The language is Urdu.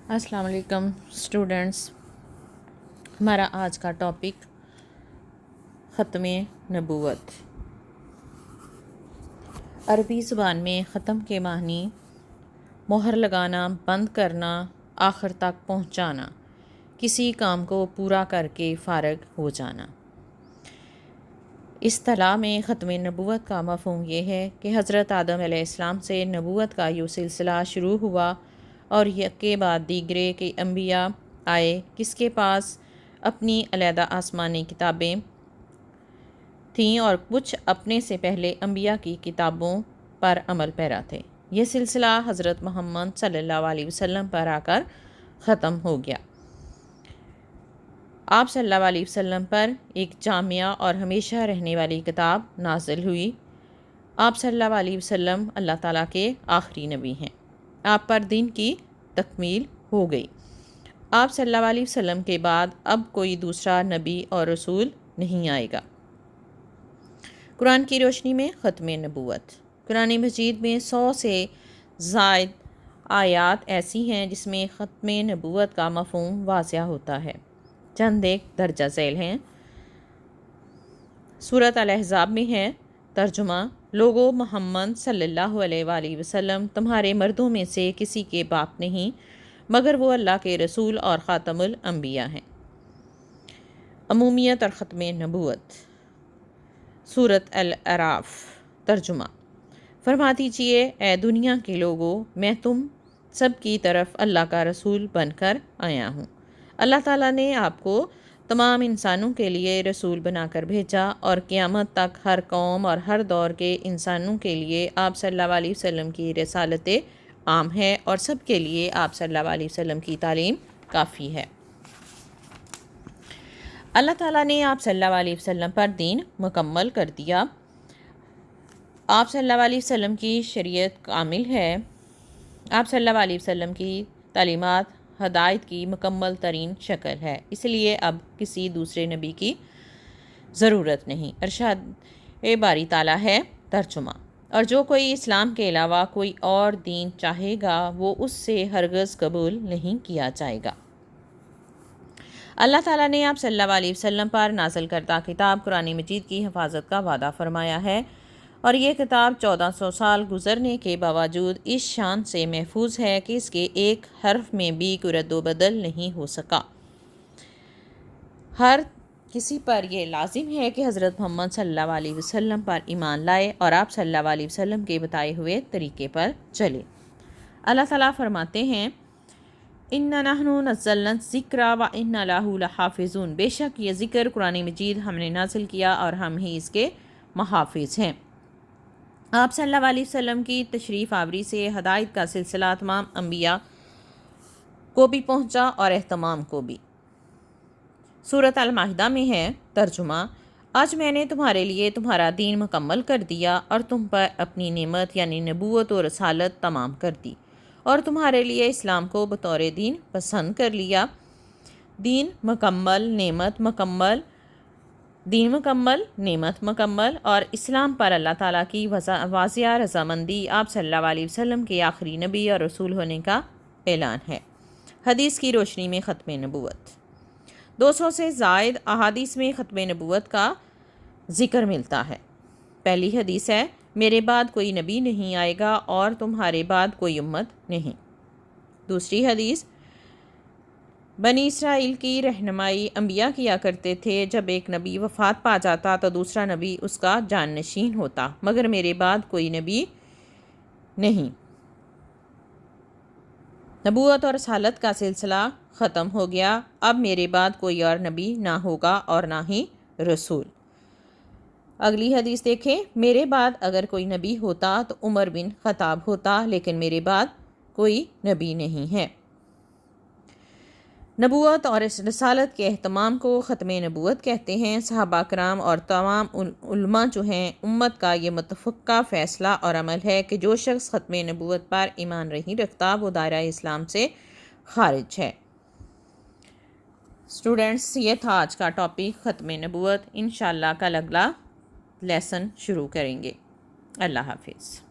السلام علیکم اسٹوڈنٹس، ہمارا آج کا ٹاپک ختم نبوت۔ عربی زبان میں ختم کے معنی مہر لگانا، بند کرنا، آخر تک پہنچانا، کسی کام کو پورا کر کے فارغ ہو جانا۔ اصطلاح میں ختم نبوت کا مفہوم یہ ہے کہ حضرت آدم علیہ السلام سے نبوت کا یہ سلسلہ شروع ہوا اور یک کے بعد دیگرے کے انبیاء آئے، کس کے پاس اپنی علیحدہ آسمانی کتابیں تھیں اور کچھ اپنے سے پہلے انبیاء کی کتابوں پر عمل پیرا تھے۔ یہ سلسلہ حضرت محمد صلی اللہ علیہ وسلم پر آ کر ختم ہو گیا۔ آپ صلی اللہ علیہ وسلم پر ایک جامعہ اور ہمیشہ رہنے والی کتاب نازل ہوئی۔ آپ صلی اللہ علیہ وسلم اللہ تعالیٰ کے آخری نبی ہیں۔ آپ پر دین کی تکمیل ہو گئی۔ آپ صلی اللہ علیہ وسلم کے بعد اب کوئی دوسرا نبی اور رسول نہیں آئے گا۔ قرآن کی روشنی میں ختم نبوت۔ قرآن مجید میں 100 سے زائد آیات ایسی ہیں جس میں ختم نبوت کا مفہوم واضح ہوتا ہے۔ چند ایک درجہ ذیل ہیں۔ سورۃ الاحزاب میں ہے ترجمہ: لوگو، محمد صلی اللہ علیہ وآلہ وسلم تمہارے مردوں میں سے کسی کے باپ نہیں، مگر وہ اللہ کے رسول اور خاتم الانبیاء ہیں۔ عمومیت اور ختم نبوت۔ سورۃ الاعراف۔ ترجمہ: فرما دیجئے اے دنیا کے لوگو، میں تم سب کی طرف اللہ کا رسول بن کر آیا ہوں۔ اللہ تعالیٰ نے آپ کو تمام انسانوں کے لیے رسول بنا کر بھیجا اور قیامت تک ہر قوم اور ہر دور کے انسانوں کے لیے آپ صلی اللہ علیہ وسلم کی رسالت عام ہے اور سب کے لیے آپ صلی اللہ علیہ وسلم کی تعلیم کافی ہے۔ اللہ تعالیٰ نے آپ صلی اللہ علیہ وسلم پر دین مکمل کر دیا۔ آپ صلی اللہ علیہ وسلم کی شریعت کامل ہے۔ آپ صلی اللہ علیہ وسلم کی تعلیمات ہدایت کی مکمل ترین شکل ہے، اس لیے اب کسی دوسرے نبی کی ضرورت نہیں۔ ارشاد باری تعالیٰ ہے ترجمہ: اور جو کوئی اسلام کے علاوہ کوئی اور دین چاہے گا وہ اس سے ہرگز قبول نہیں کیا جائے گا۔ اللہ تعالیٰ نے آپ صلی اللہ علیہ وسلم پر نازل کردہ کتاب قرآن مجید کی حفاظت کا وعدہ فرمایا ہے، اور یہ کتاب 1400 سال گزرنے کے باوجود اس شان سے محفوظ ہے کہ اس کے ایک حرف میں بھی کوئی رد و بدل نہیں ہو سکا۔ ہر کسی پر یہ لازم ہے کہ حضرت محمد صلی اللہ علیہ وسلم پر ایمان لائے اور آپ صلی اللہ علیہ وسلم کے بتائے ہوئے طریقے پر چلے۔ اللہ تعالیٰ فرماتے ہیں: اِنَّا نَحْنُ نَزَّلْنَا الذِّكْرَ وَإِنَّا لَهُ لَحَافِظُونَ۔ بے شک یہ ذکر قرآن مجید ہم نے نازل کیا اور ہم ہی اس کے محافظ ہیں۔ آپ صلی اللہ علیہ وسلم کی تشریف آوری سے ہدایت کا سلسلہ تمام انبیاء کو بھی پہنچا اور اہتمام کو بھی۔ سورۃ المائدہ میں ہے ترجمہ: آج میں نے تمہارے لیے تمہارا دین مکمل کر دیا اور تم پر اپنی نعمت یعنی نبوت و رسالت تمام کر دی اور تمہارے لیے اسلام کو بطور دین پسند کر لیا۔ دین مکمل، نعمت مکمل، دین مکمل، نعمت مکمل اور اسلام پر اللہ تعالیٰ کی واضح رضامندی آپ صلی اللہ علیہ وسلم کے آخری نبی اور رسول ہونے کا اعلان ہے۔ حدیث کی روشنی میں ختم نبوت۔ 200 سے زائد احادیث میں ختم نبوت کا ذکر ملتا ہے۔ پہلی حدیث ہے: میرے بعد کوئی نبی نہیں آئے گا اور تمہارے بعد کوئی امت نہیں۔ دوسری حدیث: بنی اسرائیل کی رہنمائی انبیاء کیا کرتے تھے، جب ایک نبی وفات پا جاتا تو دوسرا نبی اس کا جانشین ہوتا، مگر میرے بعد کوئی نبی نہیں۔ نبوت اور رسالت کا سلسلہ ختم ہو گیا، اب میرے بعد کوئی اور نبی نہ ہوگا اور نہ ہی رسول۔ اگلی حدیث دیکھیں: میرے بعد اگر کوئی نبی ہوتا تو عمر بن خطاب ہوتا، لیکن میرے بعد کوئی نبی نہیں ہے۔ نبوت اور رسالت کے اہتمام کو ختم نبوت کہتے ہیں۔ صحابہ کرام اور تمام علماء جو ہیں، امت کا یہ متفقہ فیصلہ اور عمل ہے کہ جو شخص ختم نبوت پر ایمان نہیں رکھتا وہ دائرہ اسلام سے خارج ہے۔ اسٹوڈنٹس، یہ تھا آج کا ٹاپک ختم نبوت۔ انشاءاللہ کل اگلا لیسن شروع کریں گے۔ اللہ حافظ۔